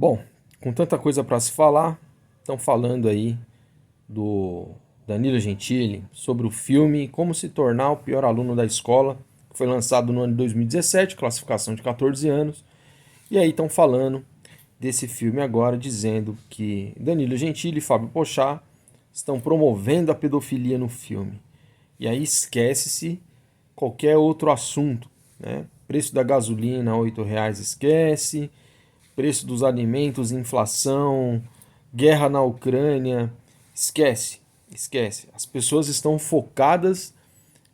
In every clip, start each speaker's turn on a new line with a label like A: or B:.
A: Bom, com tanta coisa para se falar, estão falando aí do Danilo Gentili sobre o filme Como se tornar o pior aluno da escola, que foi lançado no ano de 2017, classificação de 14 anos. E aí estão falando desse filme agora, dizendo que Danilo Gentili e Fábio Pochá estão promovendo a pedofilia no filme. E aí esquece-se qualquer outro assunto, né? Preço da gasolina, R$ 8, esquece. Preço dos alimentos, inflação, guerra na Ucrânia, esquece, esquece. As pessoas estão focadas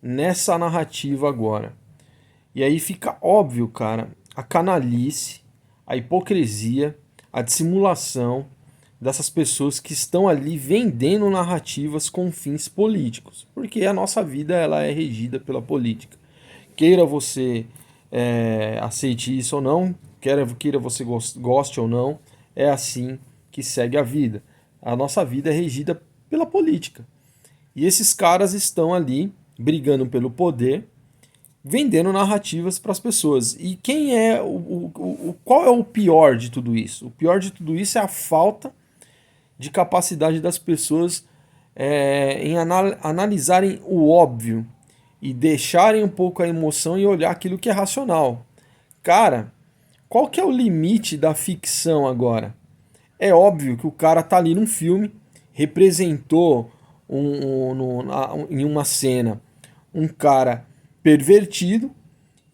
A: nessa narrativa agora. E aí fica óbvio, cara, a canalice, a hipocrisia, a dissimulação dessas pessoas que estão ali vendendo narrativas com fins políticos. Porque a nossa vida ela é regida pela política. Queira você aceite isso ou não, queira você goste ou não, é assim que segue a vida. A nossa vida é regida pela política. E esses caras estão ali brigando pelo poder, vendendo narrativas para as pessoas. E quem é qual é o pior de tudo isso? O pior de tudo isso é a falta de capacidade das pessoas em analisarem o óbvio e deixarem um pouco a emoção e olhar aquilo que é racional. Cara, qual que é o limite da ficção agora? É óbvio que o cara tá ali num filme, representou em uma cena um cara pervertido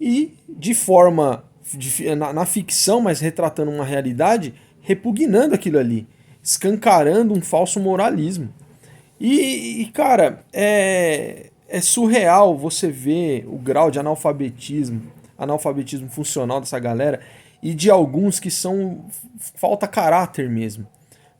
A: e de forma na ficção, mas retratando uma realidade, repugnando aquilo ali, escancarando um falso moralismo. Cara, é surreal você ver o grau de analfabetismo funcional dessa galera e de alguns que são. Falta caráter mesmo.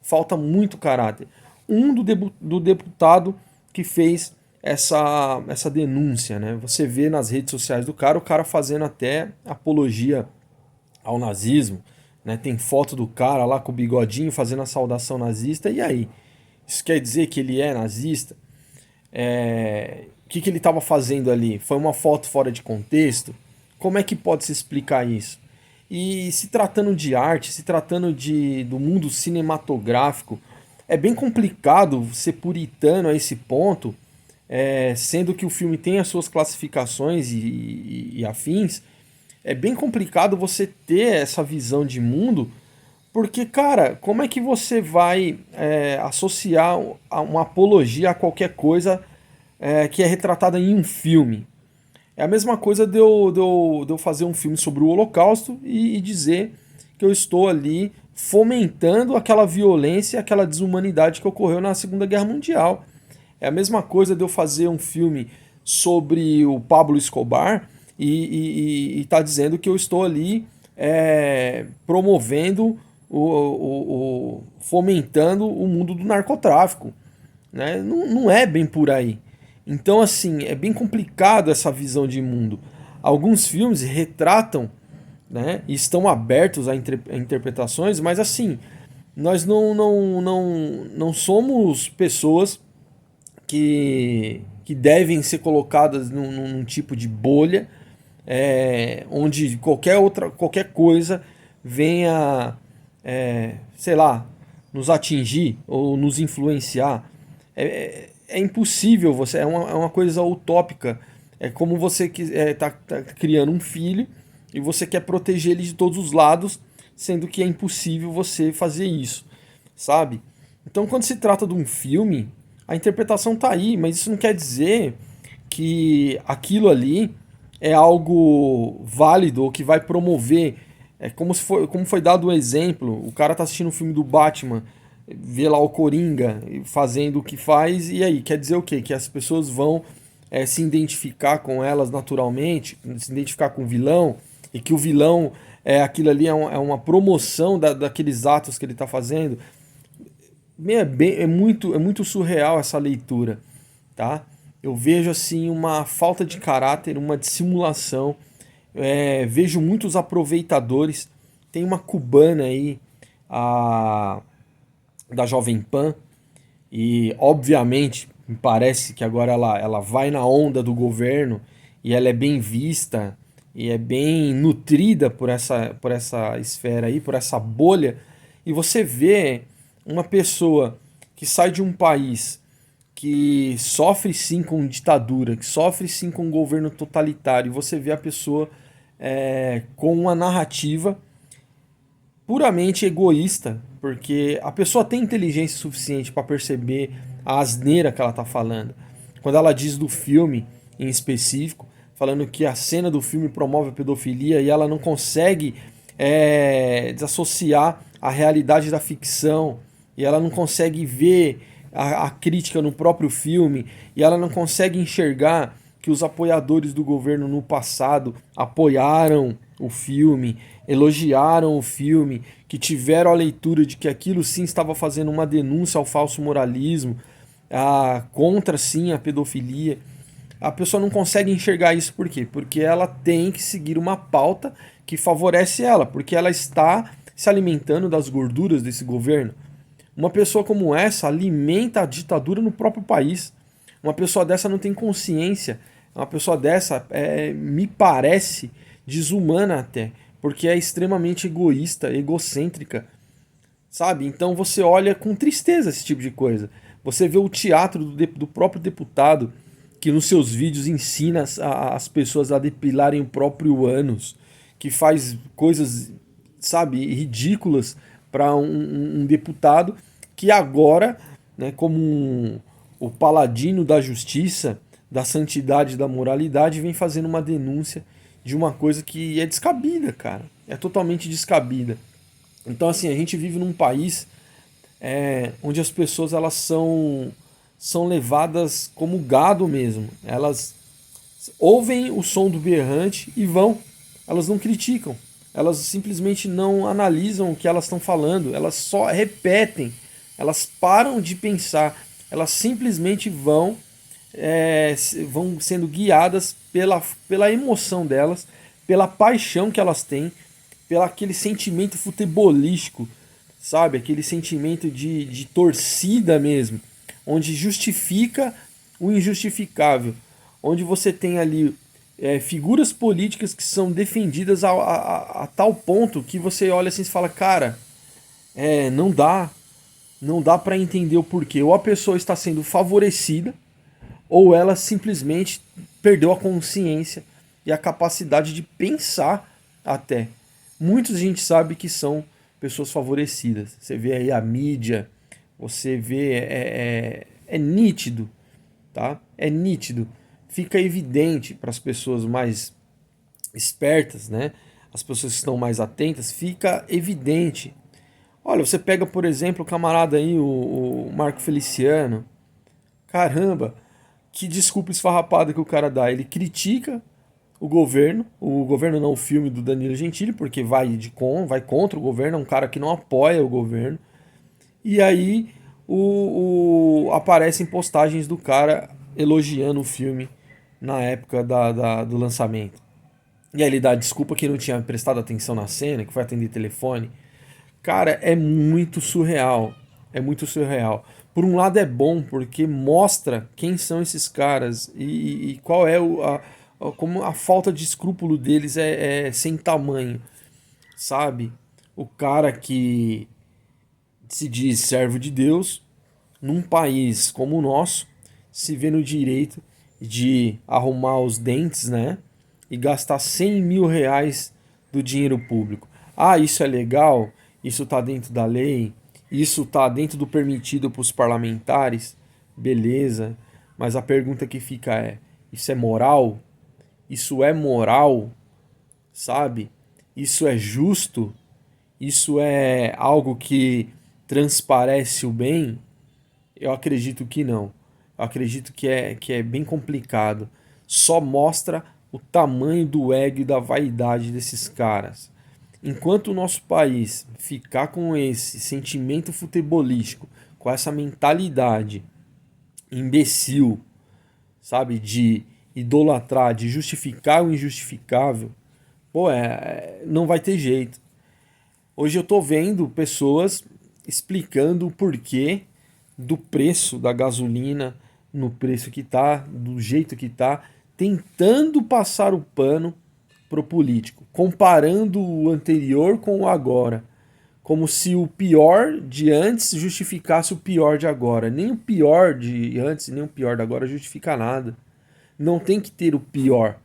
A: Falta muito caráter. Do deputado que fez essa denúncia, né? Você vê nas redes sociais do cara, o cara fazendo até apologia ao nazismo, né? Tem foto do cara lá com o bigodinho fazendo a saudação nazista, e aí? Isso quer dizer que ele é nazista? O que ele estava fazendo ali? Foi uma foto fora de contexto? Como é que pode se explicar isso? E se tratando de arte, se tratando do mundo cinematográfico, é bem complicado ser puritano a esse ponto, sendo que o filme tem as suas classificações e afins. É bem complicado você ter essa visão de mundo, porque, cara, como é que você vai associar uma apologia a qualquer coisa que é retratada em um filme? É a mesma coisa de eu fazer um filme sobre o Holocausto e dizer que eu estou ali fomentando aquela violência, aquela desumanidade que ocorreu na Segunda Guerra Mundial. É a mesma coisa de eu fazer um filme sobre o Pablo Escobar e tá dizendo que eu estou ali promovendo, fomentando o mundo do narcotráfico, né? Não, não é bem por aí. Então, assim, é bem complicado essa visão de mundo. Alguns filmes retratam, né, e estão abertos a interpretações, mas assim, nós não somos pessoas que devem ser colocadas num tipo de bolha, onde qualquer coisa venha, sei lá, nos atingir ou nos influenciar. É impossível, é uma coisa utópica. É como você tá criando um filho e você quer proteger ele de todos os lados, sendo que é impossível você fazer isso, sabe? Então, quando se trata de um filme, a interpretação tá aí, mas isso não quer dizer que aquilo ali é algo válido ou que vai promover. É como foi dado o exemplo, o cara tá assistindo o filme do Batman, vê lá o Coringa fazendo o que faz, e aí, quer dizer o quê? Que as pessoas vão se identificar com elas naturalmente, se identificar com o vilão, e que o vilão, aquilo ali é uma promoção daqueles atos que ele está fazendo. É muito surreal essa leitura, tá? Eu vejo assim uma falta de caráter, uma dissimulação, vejo muitos aproveitadores. Tem uma cubana aí, a da Jovem Pan, e obviamente me parece que agora ela vai na onda do governo e ela é bem vista e é bem nutrida por essa esfera aí, por essa bolha. E você vê uma pessoa que sai de um país que sofre sim com ditadura, que sofre sim com um governo totalitário, e você vê a pessoa com uma narrativa puramente egoísta, porque a pessoa tem inteligência suficiente para perceber a asneira que ela está falando. Quando ela diz do filme em específico, falando que a cena do filme promove a pedofilia e ela não consegue desassociar a realidade da ficção, e ela não consegue ver a crítica no próprio filme, e ela não consegue enxergar que os apoiadores do governo no passado apoiaram o filme, elogiaram o filme, que tiveram a leitura de que aquilo sim estava fazendo uma denúncia ao falso moralismo, contra sim a pedofilia. A pessoa não consegue enxergar isso por quê? Porque ela tem que seguir uma pauta que favorece ela, porque ela está se alimentando das gorduras desse governo. Uma pessoa como essa alimenta a ditadura no próprio país. Uma pessoa dessa não tem consciência. Uma pessoa dessa me parece desumana até, porque é extremamente egoísta, egocêntrica, sabe? Então você olha com tristeza esse tipo de coisa. Você vê o teatro do próprio deputado, que nos seus vídeos ensina as pessoas a depilarem o próprio ânus, que faz coisas, sabe, ridículas para um deputado que agora, né, como o paladino da justiça, da santidade, da moralidade, vem fazendo uma denúncia de uma coisa que é descabida, cara. É totalmente descabida. Então, assim, a gente vive num país onde as pessoas elas são levadas como gado mesmo. Elas ouvem o som do berrante e vão. Elas não criticam. Elas simplesmente não analisam o que elas estão falando. Elas só repetem. Elas param de pensar. Elas simplesmente vão sendo guiadas pela emoção delas, pela paixão que elas têm, pelo aquele sentimento futebolístico, sabe? Aquele sentimento de torcida mesmo, onde justifica o injustificável, onde você tem ali figuras políticas que são defendidas a tal ponto que você olha assim e fala, cara, não dá para entender o porquê. Ou a pessoa está sendo favorecida, ou ela simplesmente perdeu a consciência e a capacidade de pensar até. Muitos a gente sabe que são pessoas favorecidas. Você vê aí a mídia, você vê, é nítido, tá? É nítido. Fica evidente para as pessoas mais espertas, né? As pessoas que estão mais atentas, fica evidente. Olha, você pega, por exemplo, o camarada aí, o Marco Feliciano. Caramba, que desculpa esfarrapada que o cara dá. Ele critica o governo não, o filme do Danilo Gentili, porque vai contra o governo, é um cara que não apoia o governo. E aí aparecem postagens do cara elogiando o filme na época do lançamento. E aí ele dá desculpa que não tinha prestado atenção na cena, que foi atender telefone. Cara, é muito surreal. É muito surreal. Por um lado é bom, porque mostra quem são esses caras e qual é como a falta de escrúpulo deles é sem tamanho, sabe? O cara que se diz servo de Deus, num país como o nosso, se vê no direito de arrumar os dentes, né? E gastar 100 mil reais do dinheiro público. Ah, isso é legal? Isso está dentro da lei? Isso está dentro do permitido para os parlamentares? Beleza, mas a pergunta que fica é: isso é moral? Isso é moral? Sabe? Isso é justo? Isso é algo que transparece o bem? Eu acredito que não. Eu acredito que é bem complicado. Só mostra o tamanho do ego e da vaidade desses caras. Enquanto o nosso país ficar com esse sentimento futebolístico, com essa mentalidade imbecil, sabe, de idolatrar, de justificar o injustificável, pô, não vai ter jeito. Hoje eu tô vendo pessoas explicando o porquê do preço da gasolina no preço que tá, do jeito que tá, tentando passar o pano pro político, comparando o anterior com o agora, como se o pior de antes justificasse o pior de agora. Nem o pior de antes, nem o pior de agora justifica nada. Não tem que ter o pior.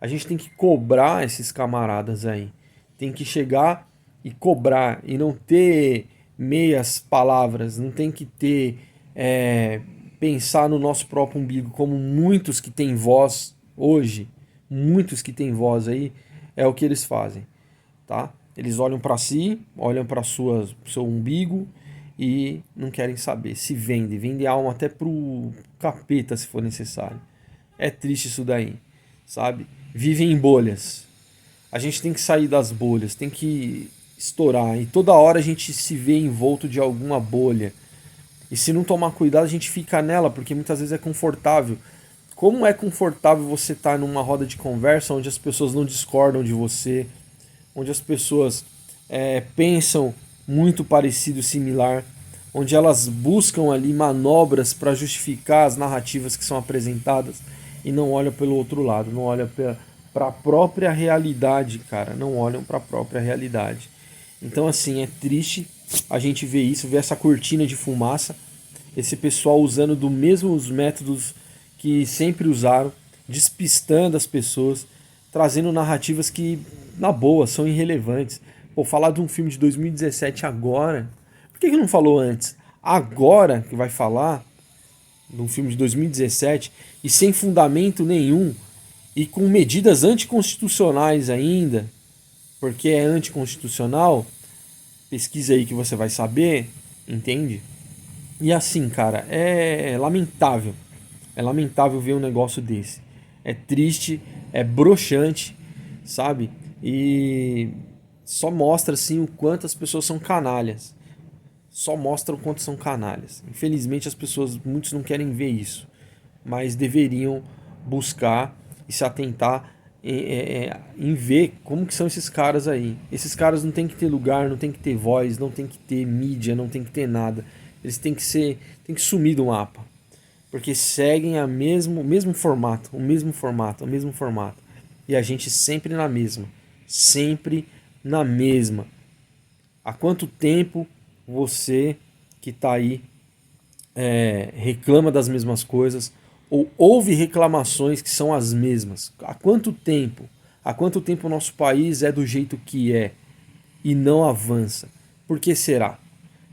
A: A gente tem que cobrar esses camaradas aí. Tem que chegar e cobrar e não ter meias palavras, não tem que ter pensar no nosso próprio umbigo, como muitos que têm voz hoje, muitos que têm voz aí, é o que eles fazem, tá? Eles olham para si, olham para seu umbigo e não querem saber, se vendem a alma até pro capeta se for necessário. É triste isso daí, sabe? Vivem em bolhas. A gente tem que sair das bolhas, tem que estourar. E toda hora a gente se vê envolto de alguma bolha. E se não tomar cuidado, a gente fica nela, porque muitas vezes é confortável. Como é confortável você estar numa roda de conversa onde as pessoas não discordam de você, onde as pessoas pensam muito parecido, similar, onde elas buscam ali manobras para justificar as narrativas que são apresentadas e não olham pelo outro lado, não olham para a própria realidade, cara, não olham para a própria realidade. Então, assim, é triste a gente ver isso, ver essa cortina de fumaça, esse pessoal usando dos mesmos métodos que sempre usaram, despistando as pessoas, trazendo narrativas que, na boa, são irrelevantes. Pô, falar de um filme de 2017 agora, por que não falou antes? Agora que vai falar de um filme de 2017 e sem fundamento nenhum e com medidas anticonstitucionais ainda, porque é anticonstitucional, pesquisa aí que você vai saber, entende? E assim, cara, é lamentável. É lamentável ver um negócio desse. É triste, é broxante, sabe? E só mostra assim o quanto as pessoas são canalhas. Só mostra o quanto são canalhas. Infelizmente as pessoas, muitos não querem ver isso, mas deveriam buscar e se atentar em ver como que são esses caras aí. Esses caras não tem que ter lugar, não tem que ter voz, não tem que ter mídia, não tem que ter nada. Eles têm que sumir do mapa, porque seguem o mesmo formato, o mesmo formato, o mesmo formato. E a gente sempre na mesma. Há quanto tempo você que está aí reclama das mesmas coisas ou ouve reclamações que são as mesmas? Há quanto tempo? Há quanto tempo o nosso país é do jeito que é e não avança? Por que será?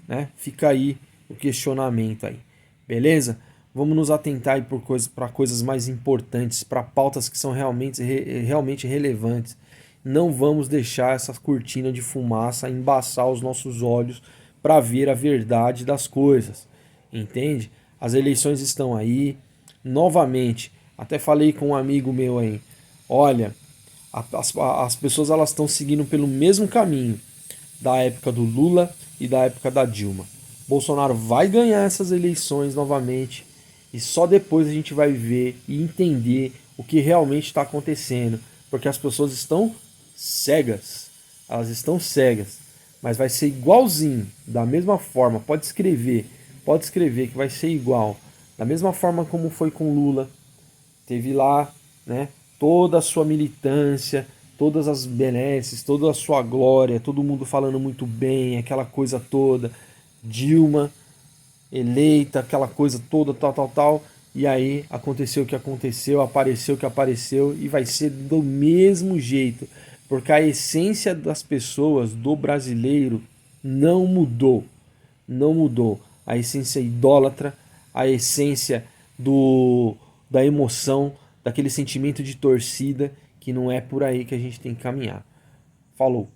A: Né? Fica aí o questionamento aí. Beleza? Vamos nos atentar aí para coisas mais importantes, para pautas que são realmente relevantes. Não vamos deixar essa cortina de fumaça embaçar os nossos olhos para ver a verdade das coisas. Entende? As eleições estão aí. Novamente, até falei com um amigo meu aí. Olha, as pessoas elas estão seguindo pelo mesmo caminho da época do Lula e da época da Dilma. Bolsonaro vai ganhar essas eleições novamente e só depois a gente vai ver e entender o que realmente está acontecendo, porque as pessoas estão cegas, elas estão cegas, mas vai ser igualzinho, da mesma forma, pode escrever que vai ser igual, da mesma forma como foi com Lula, teve lá, né, toda a sua militância, todas as benesses, toda a sua glória, todo mundo falando muito bem, aquela coisa toda, Dilma eleita, aquela coisa toda, tal, e aí aconteceu o que aconteceu, apareceu o que apareceu, e vai ser do mesmo jeito, porque a essência das pessoas, do brasileiro, não mudou, não mudou. A essência idólatra, a essência da emoção, daquele sentimento de torcida, que não é por aí que a gente tem que caminhar. Falou!